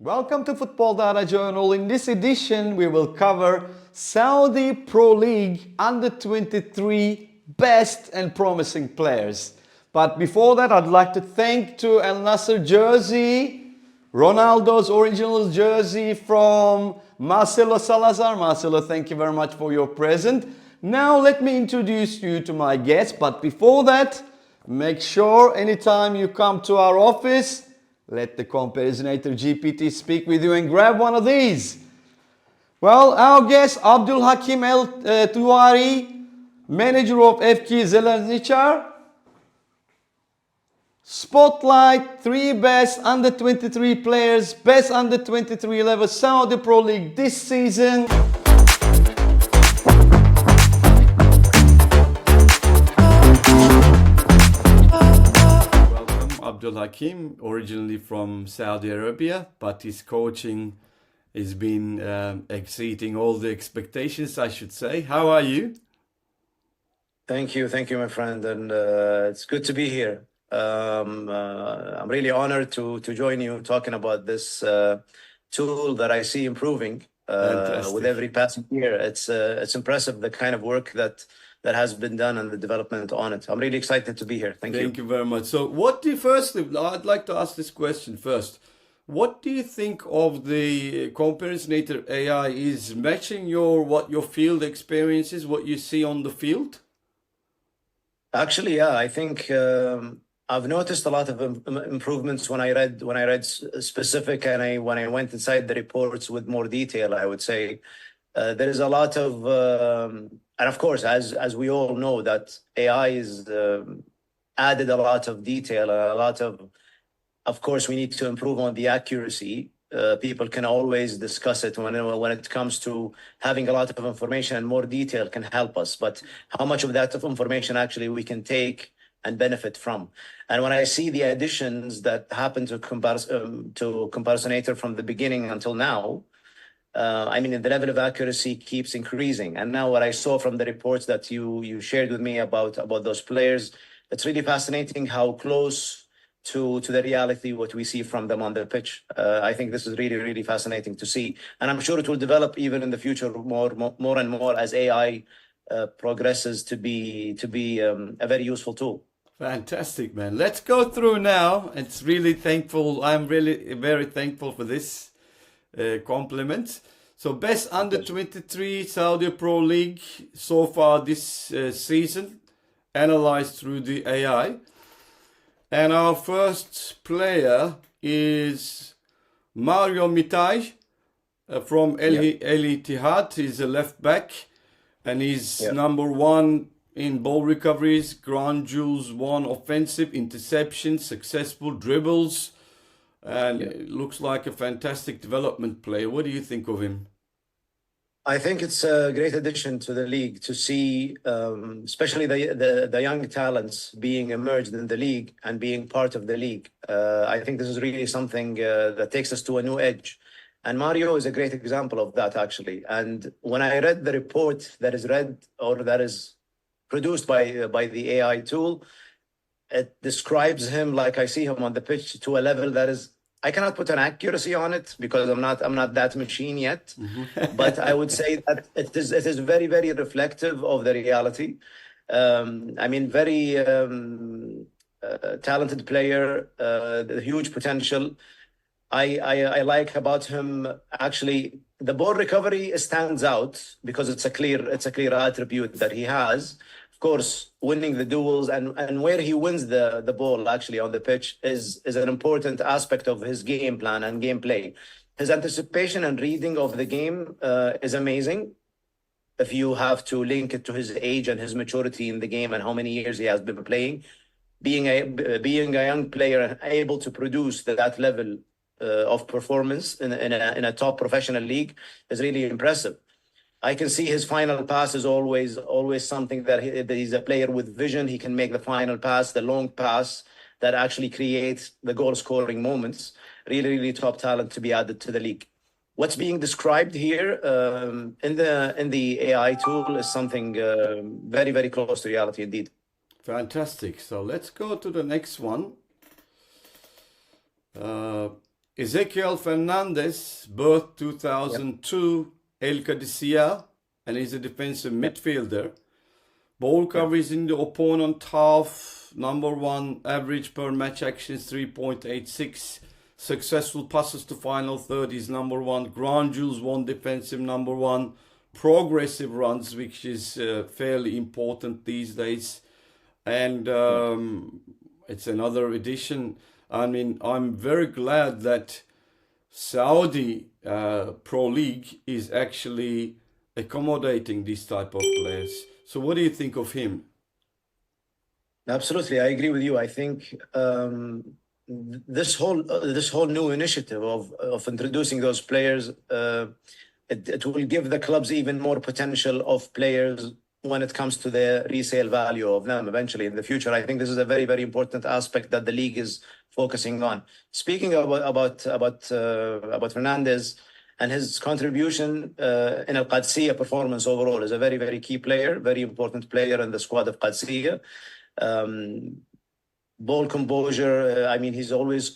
Welcome to Football Data Journal. In this edition, we will cover Saudi Pro League Under-23 best and promising players. But before that, I'd like to thank to Al Nassr jersey, Ronaldo's original jersey from Marcelo Salazar. Marcelo, thank you very much for your present. Now let me introduce you to my guest. But before that, make sure anytime you come to our office, let the Comparisonator GPT speak with you and grab one of these. Well, our guest, Abdulhakeem Al-Tuwaijri, manager of FK Zelaznichar. Spotlight 3 best under-23 players, best under-23 level Saudi Pro League this season. Abdulhakeem, originally from Saudi Arabia, but his coaching has been exceeding all the expectations, I should say. How are you? Thank you, my friend, and it's good to be here. I'm really honored to join you talking about this tool that I see improving with every passing year. It's impressive the kind of work that has been done and the development on it. I'm really excited to be here. Thank you. Thank you very much. So what do you I'd like to ask this question first. What do you think of the Comparisonator AI is matching what your field experience is, what you see on the field? Actually, yeah, I think I've noticed a lot of improvements when I read specific and when I went inside the reports with more detail. I would say there is a lot of and of course, as we all know, that AI is added a lot of detail, a lot of course, we need to improve on the accuracy. People can always discuss it when it comes to having a lot of information, and more detail can help us. But how much of that information actually we can take and benefit from? And when I see the additions that happen to Comparisonator from the beginning until now, I mean, the level of accuracy keeps increasing. And now what I saw from the reports that you shared with me about those players, it's really fascinating how close to the reality what we see from them on the pitch. I think this is really, really fascinating to see. And I'm sure it will develop even in the future more and more as AI progresses to be a very useful tool. Fantastic, man. Let's go through now. It's really thankful. I'm really very thankful for this. Compliments. So best under-23 Saudi Pro League so far this season, analyzed through the AI. And our first player is Mario Mitaj from Ittihad. He's a left back and he's number 1 in ball recoveries, ground duels, 1 offensive, interceptions, successful dribbles. And it looks like a fantastic development player. What do you think of him? I think it's a great addition to the league to see, especially the young talents being emerged in the league and being part of the league. I think this is really something that takes us to a new edge. And Mario is a great example of that, actually. And when I read the report that is produced by the AI tool, it describes him like I see him on the pitch to a level that is, I cannot put an accuracy on it because I'm not that machine yet. But I would say that it is very, very reflective of the reality. I mean, very talented player, the huge potential. I like about him, actually, the ball recovery stands out because it's a clear attribute that he has. Of course, winning the duels and where he wins the ball actually on the pitch is an important aspect of his game plan and gameplay. His anticipation and reading of the game is amazing. If you have to link it to his age and his maturity in the game and how many years he has been playing, being a young player and able to produce that level of performance in a top professional league is really impressive. I can see his final pass is always something that he's a player with vision. He can make the final pass, the long pass that actually creates the goal-scoring moments. Really, really top talent to be added to the league. What's being described here in the AI tool is something very, very close to reality indeed. Fantastic. So let's go to the next one. Ezequiel Fernández, birth 2002, El Qadisiyah, and he's a defensive midfielder. Ball coverage in the opponent half, number one. Average per match action is 3.86. Successful passes to final third is number one. Ground duels, one defensive, number one. Progressive runs, which is fairly important these days. And it's another addition. I mean, I'm very glad that Saudi Pro League is actually accommodating these type of players. So what do you think of him? Absolutely, I agree with you. I think this whole new initiative of introducing those players, it will give the clubs even more potential of players when it comes to the resale value of them eventually in the future. I think this is a very, very important aspect that the league is focusing on. Speaking about Fernández and his contribution in a Qadisiyah performance overall, is a very, very key player, very important player in the squad of Qadisiyah. Ball composure, I mean, he's always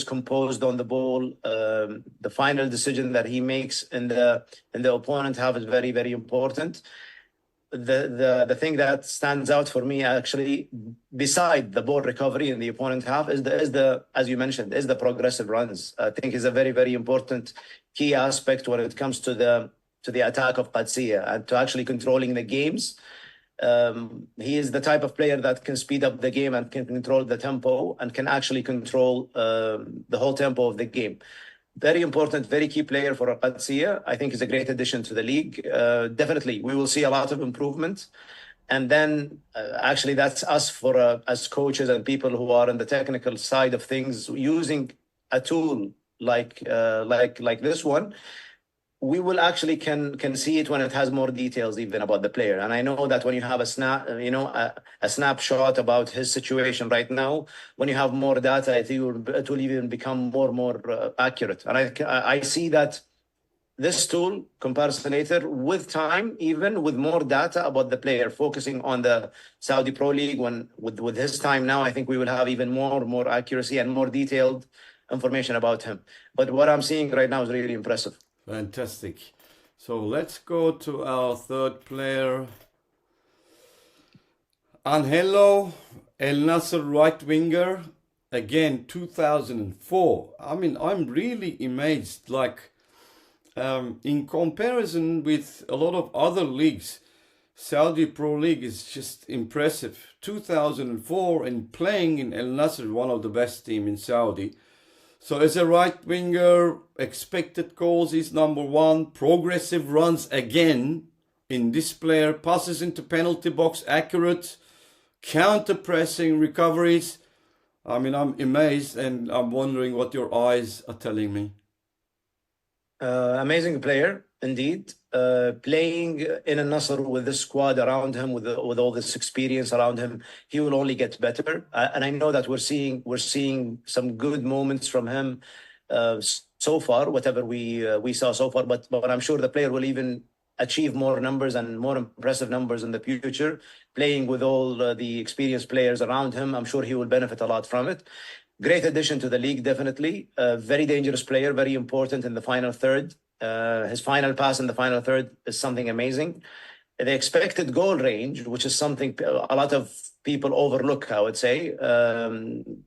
composed on the ball. The final decision that he makes in the opponent half is very, very important. The thing that stands out for me actually, beside the ball recovery in the opponent half, is the as you mentioned, is the progressive runs. I think is a very, very important key aspect when it comes to the attack of Qadisiyah and to actually controlling the games. He is the type of player that can speed up the game and can control the tempo and can actually control the whole tempo of the game. Very important, very key player for Qadisiyah. I think is a great addition to the league. Definitely, we will see a lot of improvement. And then actually that's us as coaches and people who are on the technical side of things, using a tool like this one, we will actually can see it when it has more details even about the player. And I know that when you have a snapshot about his situation right now, when you have more data, it will even become more accurate. And I see that this tool, Comparisonator, with time, even with more data about the player, focusing on the Saudi Pro League, with his time now, I think we will have even more accuracy and more detailed information about him. But what I'm seeing right now is really impressive. Fantastic. So let's go to our third player. Ângelo, El Nassr right winger, again 2004. I mean, I'm really amazed. Like, in comparison with a lot of other leagues, Saudi Pro League is just impressive. 2004 and playing in El Nassr, one of the best team in Saudi. So as a right winger, expected goals is number one. Progressive runs again in this player. Passes into penalty box accurate. Counter pressing recoveries. I mean, I'm amazed and I'm wondering what your eyes are telling me. Amazing player indeed. Playing in a Nassr with this squad around him, with all this experience around him, he will only get better. And I know that we're seeing some good moments from him so far, whatever we saw so far. But I'm sure the player will even achieve more numbers and more impressive numbers in the future. Playing with all the experienced players around him, I'm sure he will benefit a lot from it. Great addition to the league, definitely. Very dangerous player, very important in the final third. His final pass in the final third is something amazing. The expected goal range, which is something a lot of people overlook, I would say.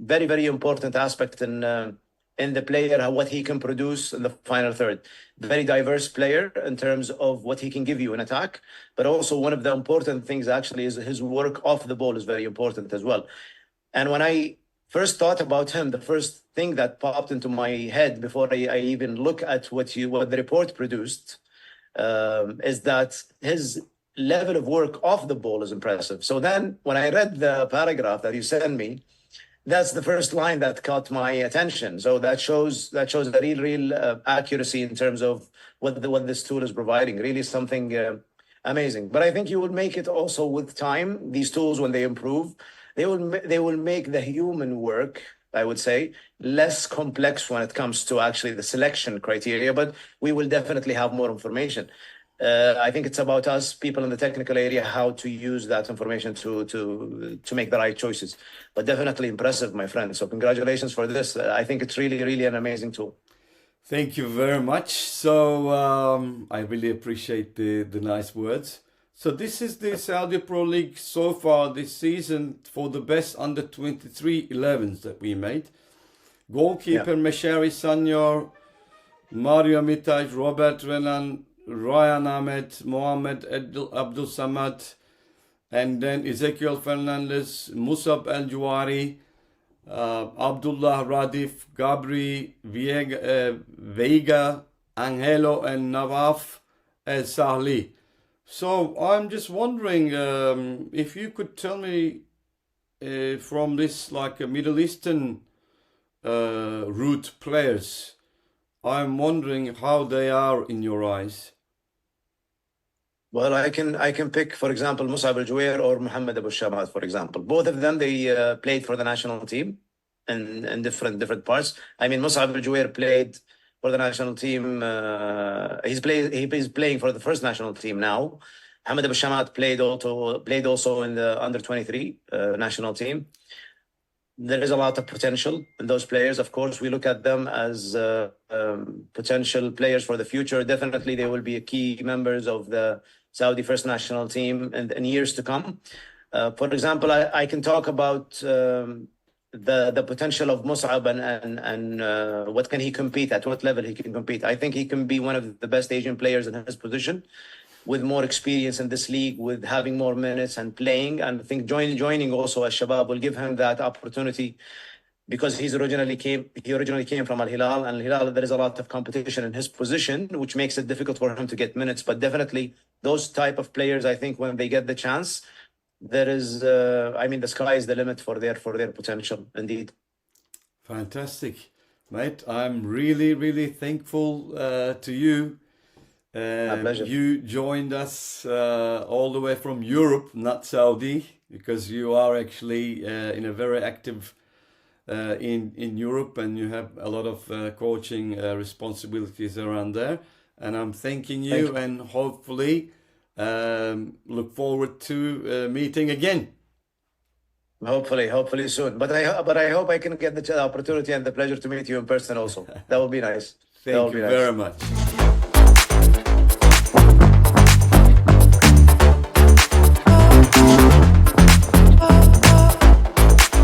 Very, very important aspect in the player, what he can produce in the final third. Very diverse player in terms of what he can give you in attack, but also one of the important things actually is his work off the ball is very important as well. And when I first thought about him, the first thing that popped into my head before I even look at what the report produced is that his level of work off the ball is impressive. So then when I read the paragraph that you sent me, that's the first line that caught my attention. So that shows a real accuracy in terms of what this tool is providing. Really something amazing. But I think you will make it also with time. These tools, when they improve, they will make the human work, I would say, less complex when it comes to actually the selection criteria. But we will definitely have more information. I think it's about us, people in the technical area, how to use that information to make the right choices. But definitely impressive, my friend. So congratulations for this. I think it's really, really an amazing tool. Thank you very much. So I really appreciate the nice words. So this is the Saudi Pro League so far this season for the best under 23 11s that we made. Goalkeeper Meshari Sanyar, Mario Mitaj, Robert Renan, Ryan Ahmed, Mohamed Abdul Samad, and then Ezequiel Fernández, Musab Al-Juari, Abdullah Radif, Gabri, Veiga, Ângelo, and Nawaf El-Sahli. So I'm just wondering if you could tell me from this like a Middle Eastern route players, I'm wondering how they are in your eyes. Well, I can pick, for example, Musab Al-Juwair or Mohammed Abu Shamad, for example. Both of them, they played for the national team in different parts. I mean, Musab Al-Juwair played for the national team. He's playing for the first national team now. Mohammed Abu Shamad played also in the under 23 national team. There is a lot of potential in those players. Of course, we look at them as potential players for the future. Definitely, they will be key members of the Saudi first national team in years to come. For example, I can talk about the potential of Mus'ab and what can he compete at, what level he can compete. I think he can be one of the best Asian players in his position, with more experience in this league, with having more minutes and playing. And I think joining also as Shabab will give him that opportunity, because he originally came from Al Hilal, and Al Hilal, there is a lot of competition in his position, which makes it difficult for him to get minutes. But definitely those type of players, I think when they get the chance, there is, I mean, the sky is the limit for their potential, indeed. Fantastic, mate. I'm really, really thankful to you. My pleasure. You joined us all the way from Europe, not Saudi, because you are actually in a very active in Europe, and you have a lot of coaching responsibilities around there. And I'm thanking you, and hopefully look forward to meeting again. Hopefully soon. But I hope I can get the opportunity and the pleasure to meet you in person also. That would be nice. Thank you very much.